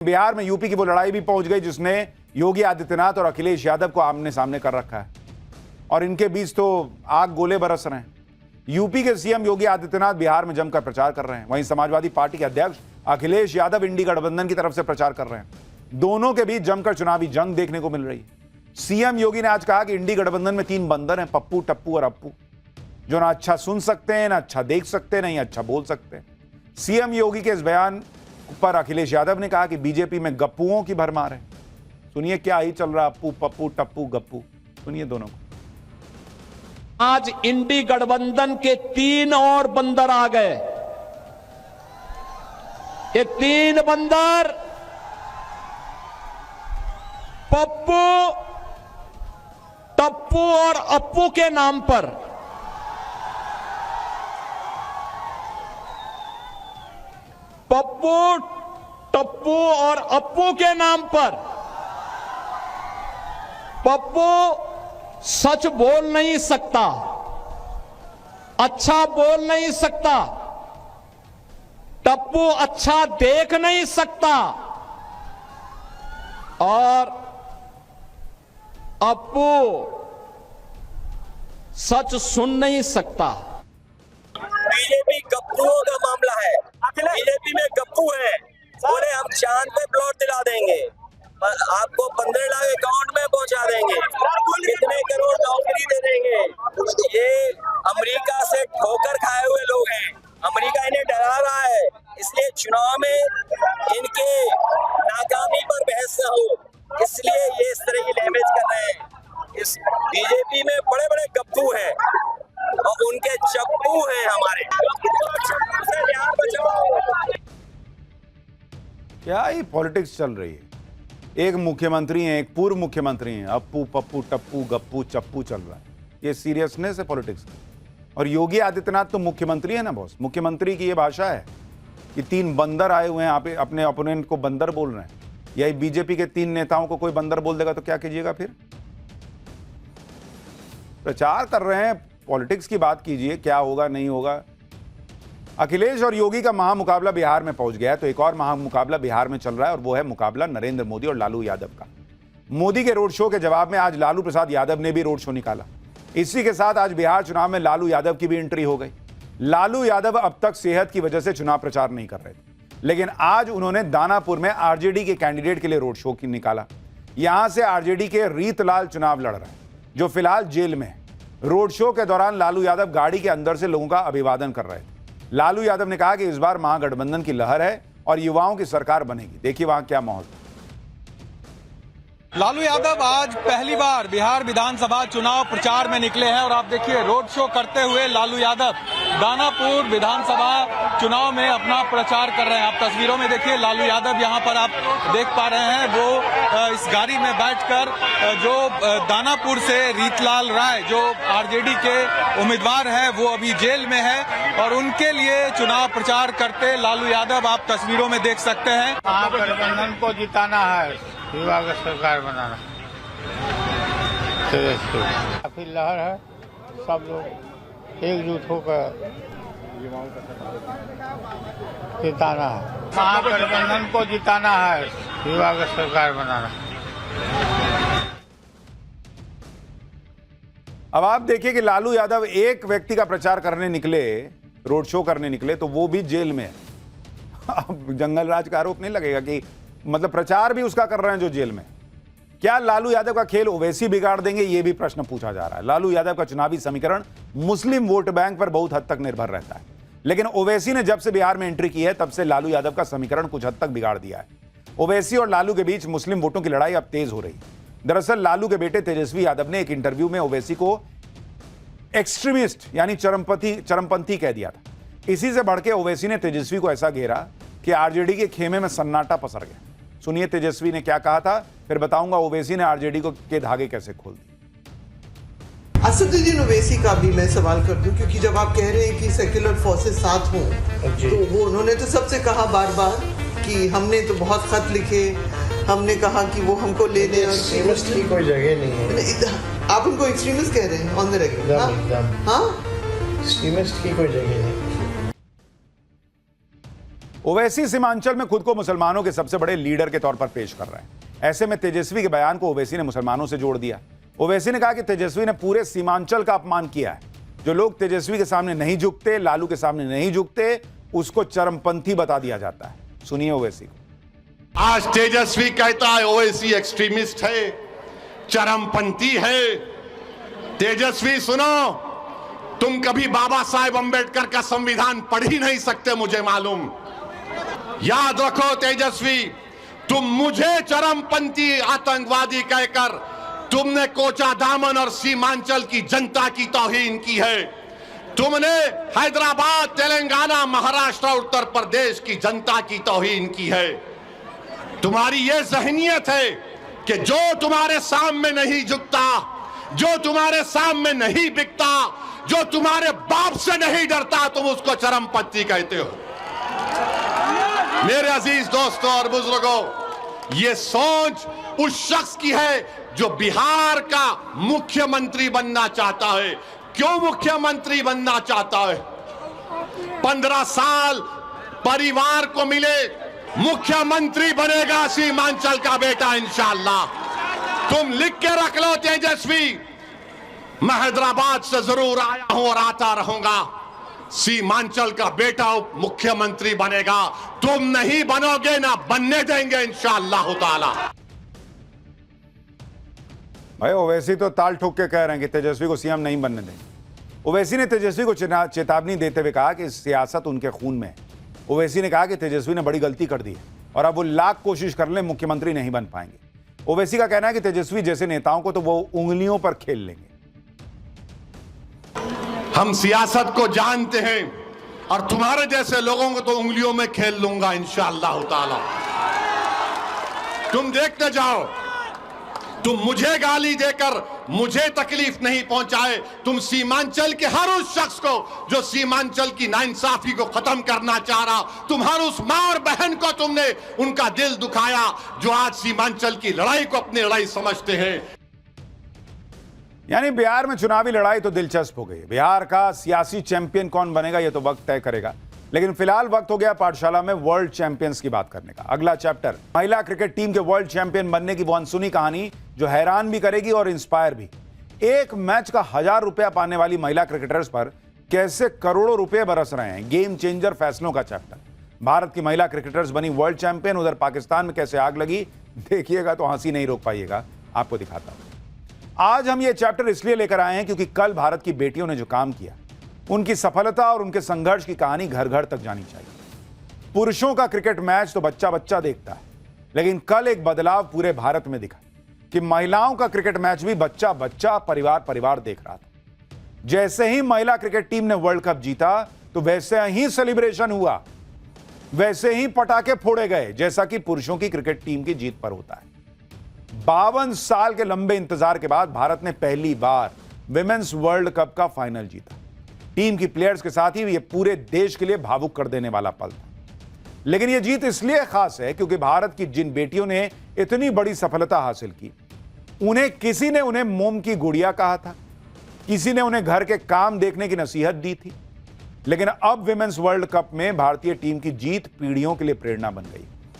बिहार में यूपी की वो लड़ाई भी पहुंच गई जिसने योगी आदित्यनाथ और अखिलेश यादव को आमने सामने कर रखा है और इनके बीच तो आग गोले बरस रहे हैं। यूपी के सीएम योगी आदित्यनाथ बिहार में जमकर प्रचार कर रहे हैं, वहीं समाजवादी पार्टी के अध्यक्ष अखिलेश यादव इंडी गठबंधन की तरफ से प्रचार कर रहे हैं। दोनों के बीच जमकर चुनावी जंग देखने को मिल रही है। सीएम योगी ने आज कहा कि इंडी गठबंधन में 3 बंदर हैं, पप्पू, टप्पू और अप्पू, जो ना अच्छा सुन सकते हैं, ना अच्छा देख सकते हैं, ना ही अच्छा बोल सकते हैं। सीएम योगी के इस बयान पर अखिलेश यादव ने कहा कि बीजेपी में गप्पुओं की भरमार है। सुनिए क्या ही चल रहा, अप्पू, पप्पू, टप्पू, गप्पू, सुनिए दोनों को। आज इंडी गठबंधन के 3 और बंदर आ गए। ये 3 बंदर पप्पू, टप्पू और अप्पू के नाम पर पप्पू, टप्पू और अप्पू के नाम पर पप्पू सच बोल नहीं सकता, अच्छा बोल नहीं सकता, टप्पू अच्छा देख नहीं सकता और अप्पू सच सुन नहीं सकता। बीजेपी गप्पुओं का मामला है। बीजेपी में गप्पू है, बोले हम चांद पे प्लॉट दिला देंगे, आपको 15 लाख अकाउंट में पहुंचा देंगे, कितने करोड़ नौकरी दे देंगे। ये अमेरिका से ठोकर खाए हुए लोग हैं, अमेरिका इन्हें डरा रहा है, इसलिए चुनाव में इनके नाकामी पर बहस न हो, इसलिए ये इस तरह की लैंग्वेज कर रहे हैं। इस बीजेपी में बड़े बड़े गप्पू हैं और उनके चप्पू हैं हमारे। क्या ही पॉलिटिक्स चल रही है। एक मुख्यमंत्री हैं, एक पूर्व मुख्यमंत्री हैं, अप्पू, पप्पू, टप्पू, गप्पू, चप्पू चल रहा है। ये सीरियसनेस है पॉलिटिक्स की। और योगी आदित्यनाथ तो मुख्यमंत्री है ना बॉस, मुख्यमंत्री की ये भाषा है कि 3 बंदर आए हुए हैं, आप अपने ओपोनेंट को बंदर बोल रहे हैं। यही बीजेपी के 3 नेताओं को कोई बंदर बोल देगा तो क्या कीजिएगा फिर? प्रचार कर रहे हैं, पॉलिटिक्स की बात कीजिए, क्या होगा नहीं होगा। अखिलेश और योगी का महामुकाबला बिहार में पहुंच गया है, तो एक और महामुकाबला बिहार में चल रहा है और वो है मुकाबला नरेंद्र मोदी और लालू यादव का। मोदी के रोड शो के जवाब में आज लालू प्रसाद यादव ने भी रोड शो निकाला। इसी के साथ आज बिहार चुनाव में लालू यादव की भी एंट्री हो गई। लालू यादव अब तक सेहत की वजह से चुनाव प्रचार नहीं कर रहे थे, लेकिन आज उन्होंने दानापुर में आरजेडी के कैंडिडेट के लिए रोड शो निकाला। यहां से आरजेडी के रीतलाल चुनाव लड़ रहे हैं, जो फिलहाल जेल में है। रोड शो के दौरान लालू यादव गाड़ी के अंदर से लोगों का अभिवादन कर रहे थे। लालू यादव ने कहा कि इस बार महागठबंधन की लहर है और युवाओं की सरकार बनेगी। देखिए वहां क्या माहौल। लालू यादव आज पहली बार बिहार विधानसभा चुनाव प्रचार में निकले हैं और आप देखिए रोड शो करते हुए लालू यादव दानापुर विधानसभा चुनाव में अपना प्रचार कर रहे हैं। आप तस्वीरों में देखिए लालू यादव यहां पर आप देख पा रहे हैं, वो इस गाड़ी में बैठकर जो दानापुर से रीतलाल राय जो आरजेडी के उम्मीदवार हैं वो अभी जेल में है और उनके लिए चुनाव प्रचार करते लालू यादव आप तस्वीरों में देख सकते हैं। महागठबंधन को जिताना है, युवा का सरकार बनाना, काफी लहर है, सब लोग एकजुट होकर जिताना है। महागठबंधन को जिताना है, युवा का सरकार बनाना। अब आप देखिए कि लालू यादव एक व्यक्ति का प्रचार करने निकले, रोड शो करने निकले, तो वो भी जेल में है। अब जंगल राज का आरोप नहीं लगेगा कि मतलब प्रचार भी उसका कर रहे हैं जो जेल में। क्या लालू यादव का खेल ओवैसी बिगाड़ देंगे, ये भी प्रश्न पूछा जा रहा है। लालू यादव का चुनावी समीकरण मुस्लिम वोट बैंक पर बहुत हद तक निर्भर रहता है, लेकिन ओवैसी ने जब से बिहार में एंट्री की है तब से लालू यादव का समीकरण कुछ हद तक बिगाड़ दिया है। ओवैसी और लालू के बीच मुस्लिम वोटों की लड़ाई अब तेज हो रही है। दरअसल लालू के बेटे तेजस्वी यादव ने एक इंटरव्यू में ओवैसी को एक्सट्रीमिस्ट यानी चरमपंथी कह दिया था। इसी से बढ़ के ओवैसी ने तेजस्वी को ऐसा घेरा कि आरजेडी के खेमे में सन्नाटा पसर गया। सुनिए तेजस्वी ने क्या कहा था, फिर बताऊंगा ओवैसी ने आरजेडी को के धागे कैसे खोल दिए। असदुद्दीन ओवैसी का भी मैं सवाल कर दूं, क्योंकि जब आप कह रहे हैं कि सेक्युलर फोर्सेस साथ हों, तो वो उन्होंने तो सबसे कहा बार बार कि हमने तो बहुत खत लिखे, हमने कहा कि वो हमको ले लें। एक्सट्रीमिस्ट की कोई जगह नहीं है। आप उनको एक्सट्रीमिस्ट कह रहे हैं ऑन द रेकॉर्ड? हाँ, एक्सट्रीमिस्ट की कोई जगह नहीं। ओवैसी सीमांचल में खुद को मुसलमानों के सबसे बड़े लीडर के तौर पर पेश कर रहे हैं। ऐसे में तेजस्वी के बयान को ओवैसी ने मुसलमानों से जोड़ दिया। ओवैसी ने कहा कि तेजस्वी ने पूरे सीमांचल का अपमान किया है। जो लोग तेजस्वी के सामने नहीं झुकते, लालू के सामने नहीं झुकते, उसको चरमपंथी बता दिया जाता है। सुनिए ओवैसी को। आज तेजस्वी कहता है ओवैसी एक्सट्रीमिस्ट है, चरमपंथी है। तेजस्वी सुनो, तुम कभी बाबा साहेब अंबेडकर का संविधान पढ़ ही नहीं सकते, मुझे मालूम। याद रखो तेजस्वी, तुम मुझे चरमपंथी आतंकवादी कहकर तुमने कोचा दामन और सीमांचल की जनता की तौहीन की है। तुमने हैदराबाद, तेलंगाना, महाराष्ट्र, उत्तर प्रदेश की जनता की तौहीन की है। तुम्हारी यह ज़हनियत है कि जो तुम्हारे सामने नहीं झुकता, जो तुम्हारे सामने नहीं बिकता, जो तुम्हारे बाप से नहीं डरता, तुम उसको चरमपंथी कहते हो। मेरे अजीज दोस्तों और बुजुर्गों, ये सोच उस शख्स की है जो बिहार का मुख्यमंत्री बनना चाहता है। क्यों मुख्यमंत्री बनना चाहता है? 15 साल परिवार को मिले, मुख्यमंत्री बनेगा सीमांचल का बेटा इंशाअल्लाह। तुम लिख के रख लो तेजस्वी, मैं हैदराबाद से जरूर आया हूं और आता रहूंगा। सीमांचल का बेटा मुख्यमंत्री बनेगा, तुम नहीं बनोगे, ना बनने देंगे इंशाअल्लाह ताला। भाई ओवैसी तो ताल ठोक के कह रहे हैं कि तेजस्वी को सीएम नहीं बनने देंगे। ओवैसी ने तेजस्वी को चेतावनी देते हुए कहा कि सियासत उनके खून में है। ओवैसी ने कहा कि तेजस्वी ने बड़ी गलती कर दी है और अब वो लाख कोशिश कर लें, मुख्यमंत्री नहीं बन पाएंगे। ओवैसी का कहना है कि तेजस्वी जैसे नेताओं को तो वो उंगलियों पर खेल लेंगे। हम सियासत को जानते हैं और तुम्हारे जैसे लोगों को तो उंगलियों में खेल लूंगा इंशाअल्लाह ताला। तुम देखते जाओ, तुम मुझे गाली देकर मुझे तकलीफ नहीं पहुंचाए। तुम सीमांचल के हर उस शख्स को जो सीमांचल की नाइंसाफी को खत्म करना चाह रहा, तुम हर उस मां और बहन को तुमने उनका दिल दुखाया जो आज सीमांचल की लड़ाई को अपनी लड़ाई समझते हैं। यानी बिहार में चुनावी लड़ाई तो दिलचस्प हो गई। बिहार का सियासी चैंपियन कौन बनेगा यह तो वक्त तय करेगा, लेकिन फिलहाल वक्त हो गया पाठशाला में वर्ल्ड चैंपियंस की बात करने का। अगला चैप्टर महिला क्रिकेट टीम के वर्ल्ड चैंपियन बनने की वो अनसुनी कहानी जो हैरान भी करेगी और इंस्पायर भी। एक मैच का 1000 रुपया पाने वाली महिला क्रिकेटर्स पर कैसे करोड़ों रुपए बरस रहे हैं, गेम चेंजर फैसलों का चैप्टर। भारत की महिला क्रिकेटर्स बनी वर्ल्ड चैंपियन, उधर पाकिस्तान में कैसे आग लगी, देखिएगा तो हंसी नहीं रोक पाइएगा। आपको दिखाता हूं। आज हम ये चैप्टर इसलिए लेकर आए हैं क्योंकि कल भारत की बेटियों ने जो काम किया, उनकी सफलता और उनके संघर्ष की कहानी घर घर तक जानी चाहिए। पुरुषों का क्रिकेट मैच तो बच्चा बच्चा देखता है, लेकिन कल एक बदलाव पूरे भारत में दिखा कि महिलाओं का क्रिकेट मैच भी बच्चा बच्चा, परिवार परिवार देख रहा था। जैसे ही महिला क्रिकेट टीम ने वर्ल्ड कप जीता तो वैसे ही सेलिब्रेशन हुआ, वैसे ही पटाखे फोड़े गए जैसा कि पुरुषों की क्रिकेट टीम की जीत पर होता है। 52 साल के लंबे इंतजार के बाद भारत ने पहली बार विमेंस वर्ल्ड कप का फाइनल जीता। टीम की प्लेयर्स के साथ ही यह पूरे देश के लिए भावुक कर देने वाला पल था। लेकिन यह जीत इसलिए खास है क्योंकि भारत की जिन बेटियों ने इतनी बड़ी सफलता हासिल की, उन्हें किसी ने उन्हें मोम की गुड़िया कहा था, किसी ने उन्हें घर के काम देखने की नसीहत दी थी, लेकिन अब विमेंस वर्ल्ड कप में भारतीय टीम की जीत पीढ़ियों के लिए प्रेरणा बन गई।